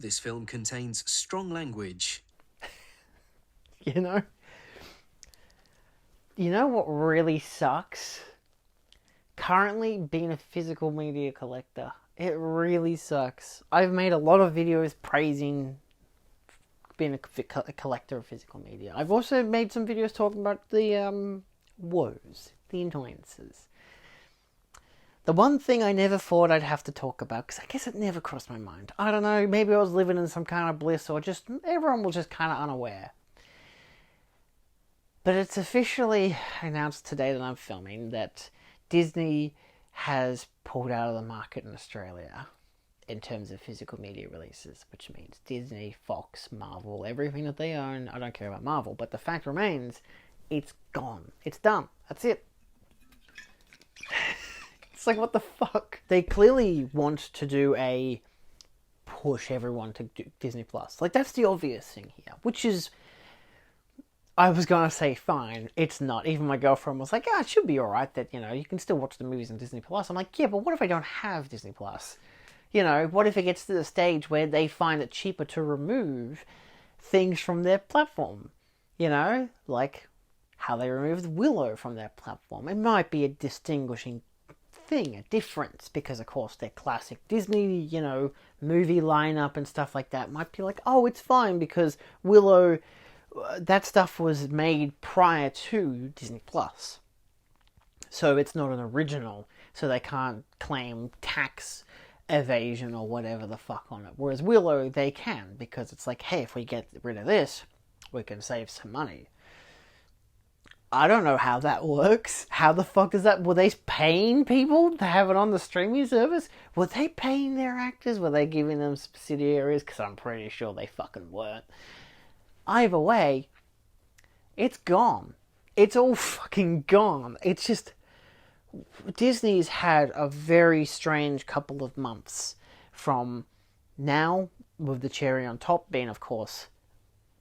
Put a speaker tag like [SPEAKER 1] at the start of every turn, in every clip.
[SPEAKER 1] This film contains strong language.
[SPEAKER 2] You know? You know what really sucks? Currently being a physical media collector. It really sucks. I've made a lot of videos praising being a collector of physical media. I've also made some videos talking about the woes, the annoyances. The one thing I never thought I'd have to talk about, because I guess it never crossed my mind. I don't know, maybe I was living in some kind of bliss, or just everyone was just kind of unaware. But it's officially announced today that I'm filming that Disney has pulled out of the market in Australia in terms of physical media releases, which means Disney, Fox, Marvel, everything that they own. I don't care about Marvel, but the fact remains, it's gone. It's done. That's it. It's like, what the fuck? They clearly want to do a push everyone to Disney Plus. Like, that's the obvious thing here, which is, I was gonna say fine. It's not. Even my girlfriend was like, "Yeah, it should be alright that, you can still watch the movies on Disney Plus." I'm like, yeah, but what if I don't have Disney Plus? What if it gets to the stage where they find it cheaper to remove things from their platform? Like how they removed Willow from their platform. It might be a distinguishing thing, a difference, because of course their classic Disney, movie lineup and stuff like that might be like, oh, it's fine because Willow, that stuff was made prior to Disney Plus. So it's not an original, so they can't claim tax evasion or whatever the fuck on it. Whereas Willow, they can, because it's like, hey, if we get rid of this, we can save some money. I don't know how that works. How the fuck does that... Were they paying people to have it on the streaming service? Were they paying their actors? Were they giving them subsidiaries? Because I'm pretty sure they fucking weren't. Either way, it's gone. It's all fucking gone. It's just... Disney's had a very strange couple of months. From now, with the cherry on top being, of course,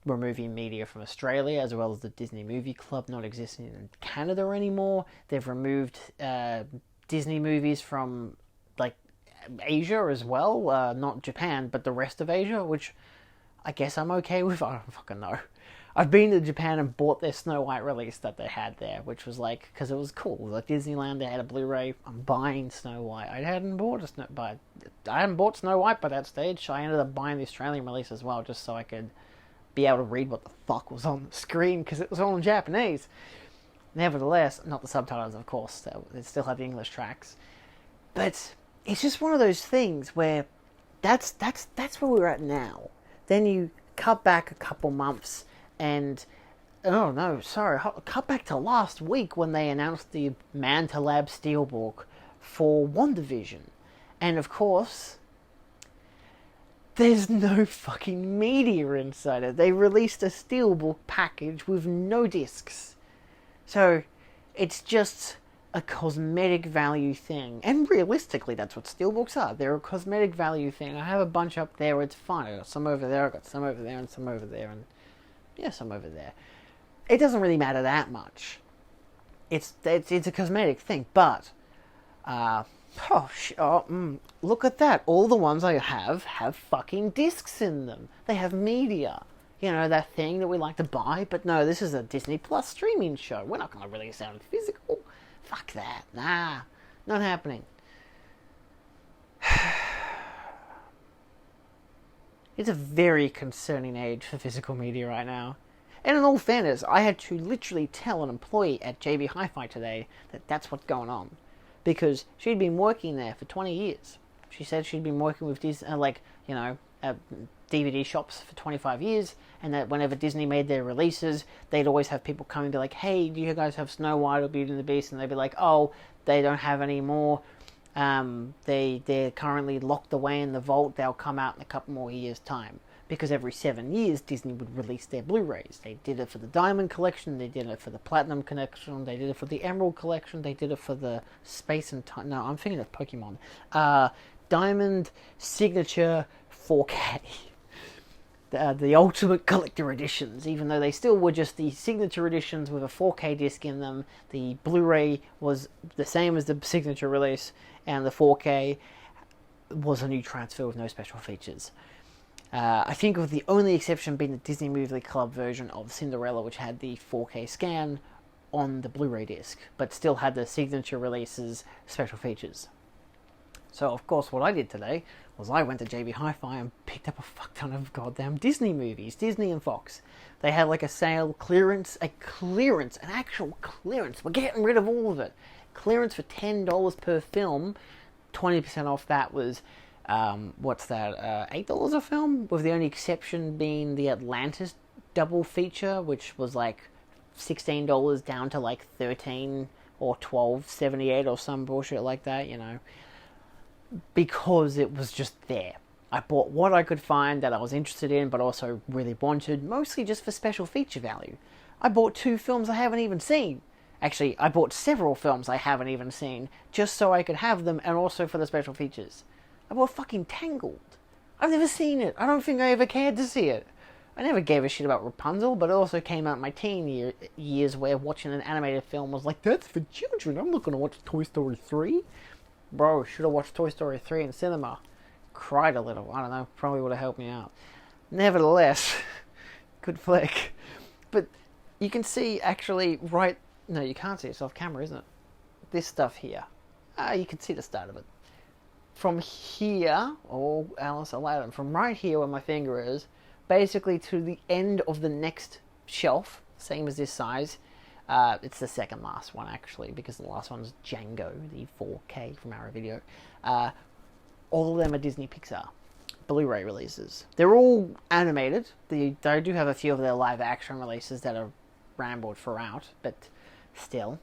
[SPEAKER 2] removing media from Australia, as well as the Disney Movie Club not existing in Canada anymore. They've removed Disney movies from, like, Asia as well. Not Japan, but the rest of Asia, which I guess I'm okay with. I don't fucking know. I've been to Japan and bought their Snow White release that they had there, which was like, because it was cool. It was like Disneyland, they had a Blu-ray. I'm buying Snow White. I hadn't bought Snow White by that stage, so I ended up buying the Australian release as well, just so I could be able to read what the fuck was on the screen, because it was all in Japanese. Nevertheless, not the subtitles, of course. They still had the English tracks. But it's just one of those things where that's where we're at now. Then you cut back a couple months and, oh no, sorry, cut back to last week when they announced the Manta Lab Steelbook for WandaVision. And of course, there's no fucking media inside it. They released a steelbook package with no discs. So, it's just a cosmetic value thing. And realistically, that's what steelbooks are. They're a cosmetic value thing. I have a bunch up there, it's fine. I got some over there, I got some over there, and some over there, and yeah, some over there. It doesn't really matter that much. It's a cosmetic thing, but look at that. All the ones I have fucking discs in them. They have media. That thing that we like to buy. But no, this is a Disney Plus streaming show. We're not going to release it physical. Fuck that. Nah, not happening. It's a very concerning age for physical media right now. And in all fairness, I had to literally tell an employee at JB Hi-Fi today that that's what's going on. Because she'd been working there for 20 years. She said she'd been working with these, DVD shops for 25 years, and that whenever Disney made their releases, they'd always have people come and be like, hey, do you guys have Snow White or Beauty and the Beast? And they'd be like, oh, they don't have any more. They're currently locked away in the vault. They'll come out in a couple more years' time. Because every 7 years, Disney would release their Blu-rays. They did it for the Diamond Collection, they did it for the Platinum Collection, they did it for the Emerald Collection, they did it for the Space and Time... No, I'm thinking of Pokemon. Diamond Signature 4K. The Ultimate Collector Editions, even though they still were just the Signature Editions with a 4K disc in them. The Blu-ray was the same as the Signature release, and the 4K was a new transfer with no special features. I think with the only exception being the Disney Movie Club version of Cinderella, which had the 4K scan on the Blu-ray disc, but still had the signature releases, special features. So, of course, what I did today was I went to JB Hi-Fi and picked up a fuck ton of goddamn Disney movies, Disney and Fox. They had like a sale, an actual clearance. We're getting rid of all of it. Clearance for $10 per film. 20% off that was, $8 a film? With the only exception being the Atlantis double feature, which was like $16 down to like $13 or $12.78 or some bullshit like that, you know. Because it was just there. I bought what I could find that I was interested in, but also really wanted, mostly just for special feature value. I bought 2 films I haven't even seen. Actually, I bought several films I haven't even seen, just so I could have them, and also for the special features. I bought fucking Tangled. I've never seen it. I don't think I ever cared to see it. I never gave a shit about Rapunzel, but it also came out in my teen years where watching an animated film was like, that's for children. I'm not going to watch Toy Story 3. Bro, should have watched Toy Story 3 in cinema. Cried a little. I don't know. Probably would have helped me out. Nevertheless, good flick. But you can see actually right... No, you can't see. It's off camera, isn't it? This stuff here. You can see the start of it. From here, oh, Alice Aladdin, from right here where my finger is, basically to the end of the next shelf, same as this size, it's the second last one actually, because the last one's Django, the 4K from our video. All of them are Disney Pixar Blu-ray releases. They're all animated. They do have a few of their live action releases that are rambled throughout, but still,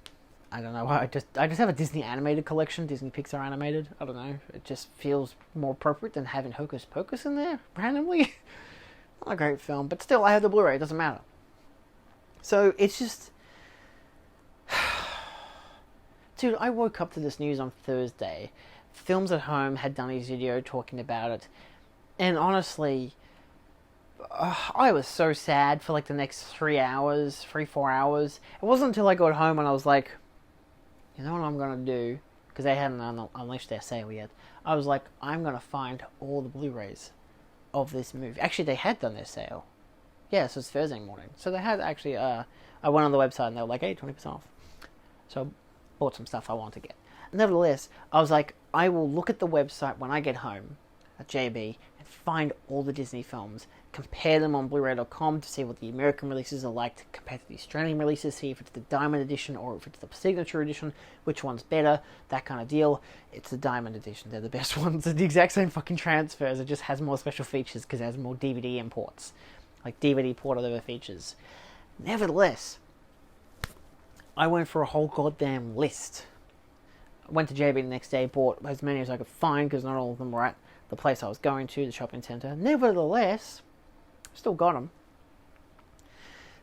[SPEAKER 2] I don't know. I just have a Disney animated collection, Disney Pixar animated. I don't know. It just feels more appropriate than having Hocus Pocus in there randomly. Not a great film, but still, I have the Blu-ray. It doesn't matter. So it's just. Dude, I woke up to this news on Thursday. Films at Home had done his video talking about it. And honestly, I was so sad for like the next 4 hours. It wasn't until I got home and I was like, you know what I'm going to do? Because they hadn't unleashed their sale yet. I was like, I'm going to find all the Blu-rays of this movie. Actually, they had done their sale. Yeah, so it's Thursday morning. So they had actually, I went on the website and they were like, hey, 20% off. So bought some stuff I want to get. Nevertheless, I was like, I will look at the website when I get home at JB and find all the Disney films, compare them on blu-ray.com to see what the American releases are like compared to the Australian releases, see if it's the Diamond Edition or if it's the Signature Edition, which one's better, that kind of deal. It's the Diamond Edition. They're the best ones. They're the exact same fucking transfers. It just has more special features because it has more DVD imports, like DVD ported over features. Nevertheless, I went for a whole goddamn list. I went to JB the next day, bought as many as I could find because not all of them were at the place I was going to, the shopping centre. Nevertheless, still got them.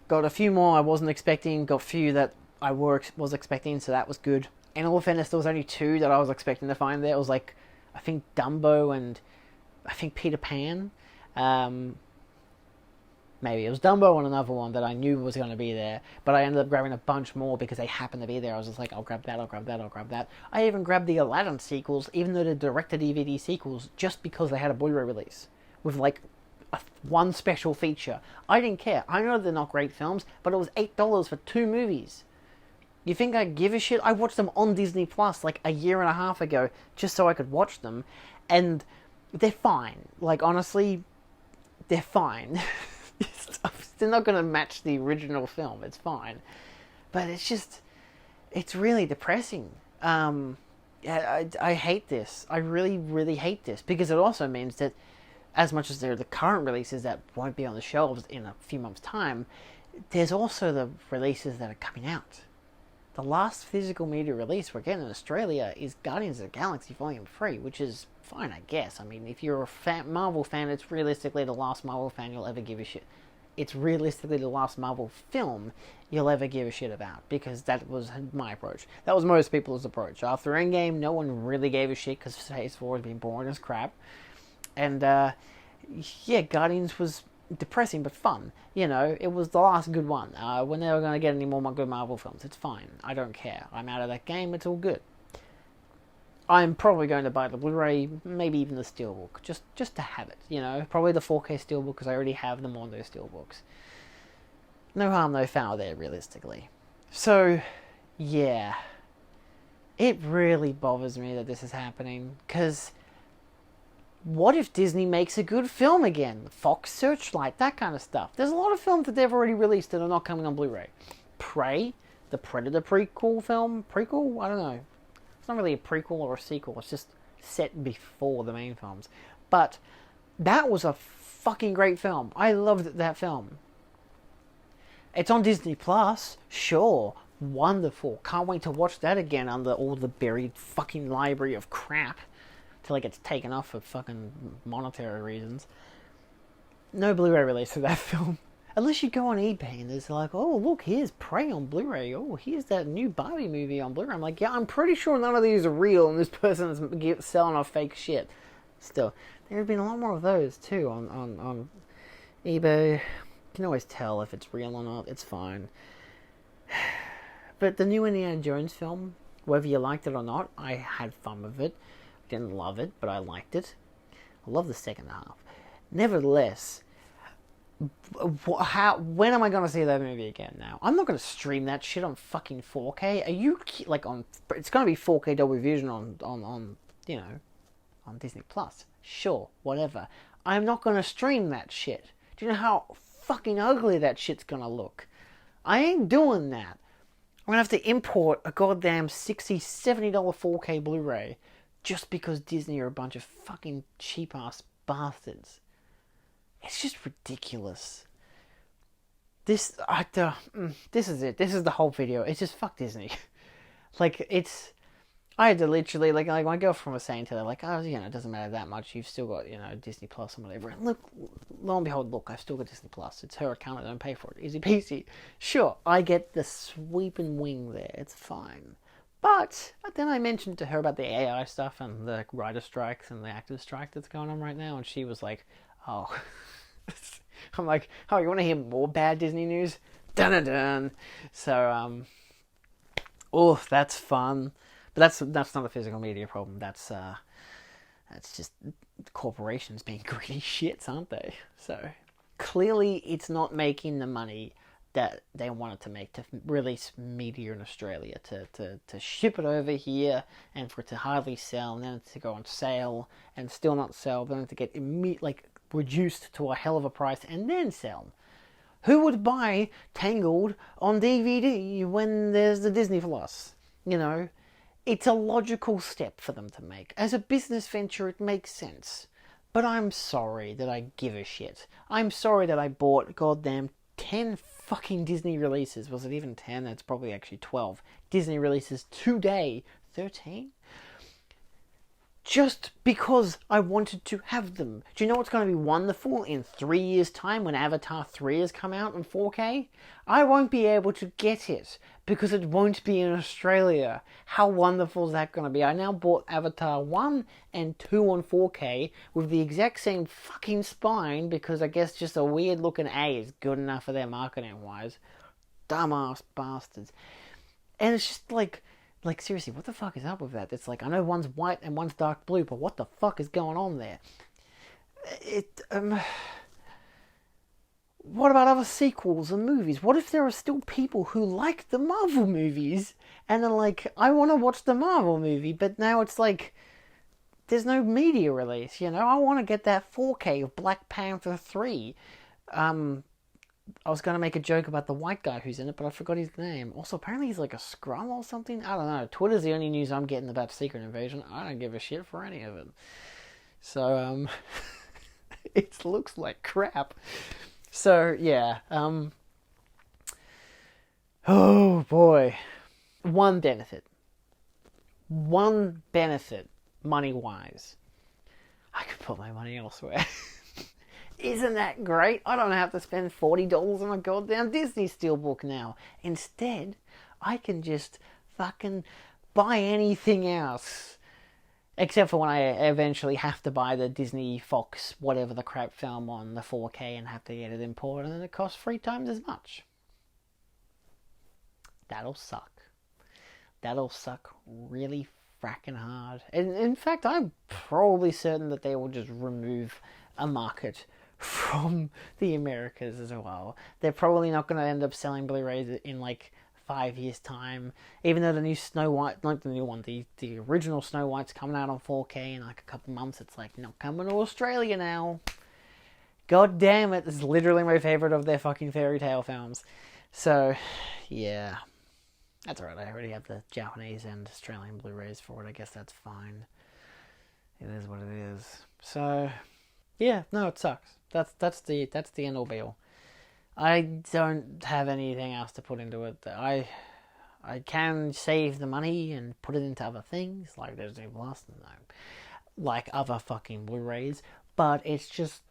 [SPEAKER 2] Got a few more I wasn't expecting, got a few that I was expecting, so that was good. In all fairness, there was only 2 that I was expecting to find there. It was like, I think Dumbo and I think Peter Pan. Maybe it was Dumbo and another one that I knew was going to be there, but I ended up grabbing a bunch more because they happened to be there. I was just like, I'll grab that. I even grabbed the Aladdin sequels, even though they're direct-to-DVD sequels, just because they had a Blu-ray release with like one special feature. I didn't care. I know they're not great films, but it was $8 for 2 movies. You think I give a shit? I watched them on Disney Plus like a year and a half ago just so I could watch them, and they're fine. Like, honestly, they're fine. They're not going to match the original film. It's fine. But it's really depressing. I hate this. I really, really hate this. Because it also means that as much as they're the current releases that won't be on the shelves in a few months' time, there's also the releases that are coming out. The last physical media release we're getting in Australia is Guardians of the Galaxy Volume 3, which is fine, I guess. I mean, if you're a Marvel fan, it's realistically the last Marvel fan you'll ever give a shit. It's realistically the last Marvel film you'll ever give a shit about, because that was my approach. That was most people's approach. After Endgame, no one really gave a shit because Phase 4 had been boring as crap. And, yeah, Guardians was depressing but fun. You know, it was the last good one. We're never going to get any more good Marvel films. It's fine. I don't care. I'm out of that game. It's all good. I'm probably going to buy the Blu-ray, maybe even the Steelbook, just to have it, you know. Probably the 4K Steelbook, because I already have them on those Steelbooks. No harm, no foul there, realistically. So, yeah. It really bothers me that this is happening, because what if Disney makes a good film again? Fox Searchlight, that kind of stuff. There's a lot of films that they've already released that are not coming on Blu-ray. Prey, the Predator prequel film. Prequel? I don't know. It's not really a prequel or a sequel. It's just set before the main films. But that was a fucking great film. I loved that film. It's on Disney Plus. Sure. Wonderful. Can't wait to watch that again under all the buried fucking library of crap. Till it gets taken off for fucking monetary reasons. No Blu-ray release of that film. Unless you go on eBay and there's like, oh, look, here's Prey on Blu-ray. Oh, here's that new Barbie movie on Blu-ray. I'm like, yeah, I'm pretty sure none of these are real and this person is selling off fake shit. Still, there have been a lot more of those, too, on eBay. You can always tell if it's real or not. It's fine. But the new Indiana Jones film, whether you liked it or not, I had fun with it. Didn't love it, but I liked it. I love the second half. Nevertheless, when am I going to see that movie again now? I'm not going to stream that shit on fucking 4K. Are you, like, on... It's going to be 4K Dolby Vision on you know, on Disney Plus. Sure, whatever. I'm not going to stream that shit. Do you know how fucking ugly that shit's going to look? I ain't doing that. I'm going to have to import a goddamn $60, $70 4K Blu-ray just because Disney are a bunch of fucking cheap-ass bastards. It's just ridiculous. This is it. This is the whole video. It's just fuck Disney. Like, it's... I had to literally, like my girlfriend was saying to her, like, oh, you know, it doesn't matter that much. You've still got, you know, Disney Plus and whatever. And look, lo and behold, look, I've still got Disney Plus. It's her account. I don't pay for it. Easy peasy. Sure, I get the sweeping wing there. It's fine. But then I mentioned to her about the AI stuff and the writer strikes and the actors strike that's going on right now. And she was like, oh... I'm like, oh, you want to hear more bad Disney news? Dun-dun-dun. So, oh, that's fun. But that's not a physical media problem. That's just corporations being greedy shits, aren't they? So, clearly it's not making the money that they wanted to make to release media in Australia, to ship it over here and for it to hardly sell, and then to go on sale and still not sell, but then to get reduced to a hell of a price and then sell. Who would buy Tangled on DVD when there's the Disney Plus? You know, it's a logical step for them to make. As a business venture, it makes sense. But I'm sorry that I give a shit. I'm sorry that I bought goddamn 10 fucking Disney releases. Was it even 10? It's probably actually 12 Disney releases today. 13? Just because I wanted to have them. Do you know what's going to be wonderful in 3 years' time when Avatar 3 has come out in 4K? I won't be able to get it because it won't be in Australia. How wonderful is that going to be? I now bought Avatar 1 and 2 on 4K with the exact same fucking spine because I guess just a weird looking A is good enough for their marketing wise. Dumbass bastards. And it's just like seriously, what the fuck is up with that? It's like, I know one's white and one's dark blue, but what the fuck is going on there? What about other sequels and movies? What if there are still people who like the Marvel movies and are like, I want to watch the Marvel movie, but now it's like, there's no media release, you know? I want to get that 4K of Black Panther 3. I was going to make a joke about the white guy who's in it, but I forgot his name. Also, apparently he's like a Skrull or something. I don't know. Twitter's the only news I'm getting about Secret Invasion. I don't give a shit for any of it. So, it looks like crap. So, yeah. Oh, boy. One benefit, money-wise. I could put my money elsewhere. Isn't that great? I don't have to spend $40 on a goddamn Disney Steelbook now. Instead, I can just fucking buy anything else. Except for when I eventually have to buy the Disney Fox, whatever the crap film on the 4K and have to get it imported and it costs 3 times as much. That'll suck. That'll suck really fracking hard. And in fact, I'm probably certain that they will just remove a market from the Americas as well. They're probably not going to end up selling Blu-rays in like 5 years' time. Even though the new Snow White, not the new one, the original Snow White's coming out on 4K in like a couple months. It's like not coming to Australia now. God damn it! This is literally my favorite of their fucking fairy tale films. So, yeah. That's alright, I already have the Japanese and Australian Blu-rays for it. I guess that's fine. It is what it is. So, yeah, no, it sucks. That's the end all be all. I don't have anything else to put into it. I can save the money and put it into other things, like Disney Plus, no, like other fucking Blu-rays. But it's just,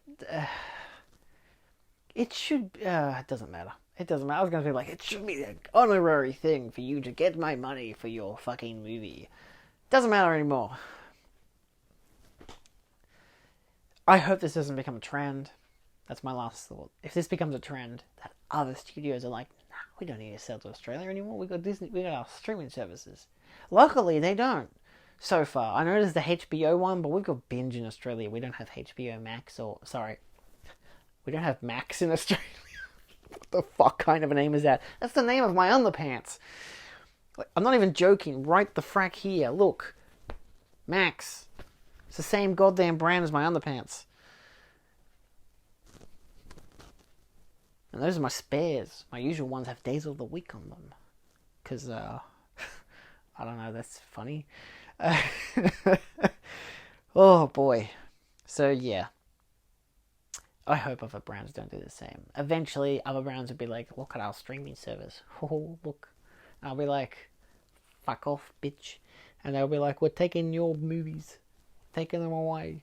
[SPEAKER 2] it should. It doesn't matter. It doesn't matter. I was going to be like, it should be an honorary thing for you to get my money for your fucking movie. Doesn't matter anymore. I hope this doesn't become a trend. That's my last thought. If this becomes a trend, that other studios are like, nah, we don't need to sell to Australia anymore. We got Disney. We got our streaming services. Luckily, they don't. So far, I know there's the HBO one, but we've got Binge in Australia. We don't have HBO Max we don't have Max in Australia. What the fuck kind of a name is that? That's the name of my underpants. Like, I'm not even joking. Right the frack here. Look. Max. It's the same goddamn brand as my underpants. And those are my spares. My usual ones have days of the week on them. Because, I don't know, that's funny. Oh boy. So, yeah. I hope other brands don't do the same. Eventually, other brands will be like, look at our streaming service. Oh, look. I'll be like, fuck off, bitch. And they'll be like, we're taking your movies. Taking them away.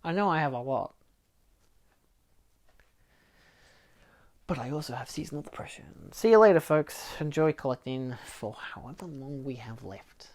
[SPEAKER 2] I know I have a lot. But I also have seasonal depression. See you later, folks. Enjoy collecting for however long we have left.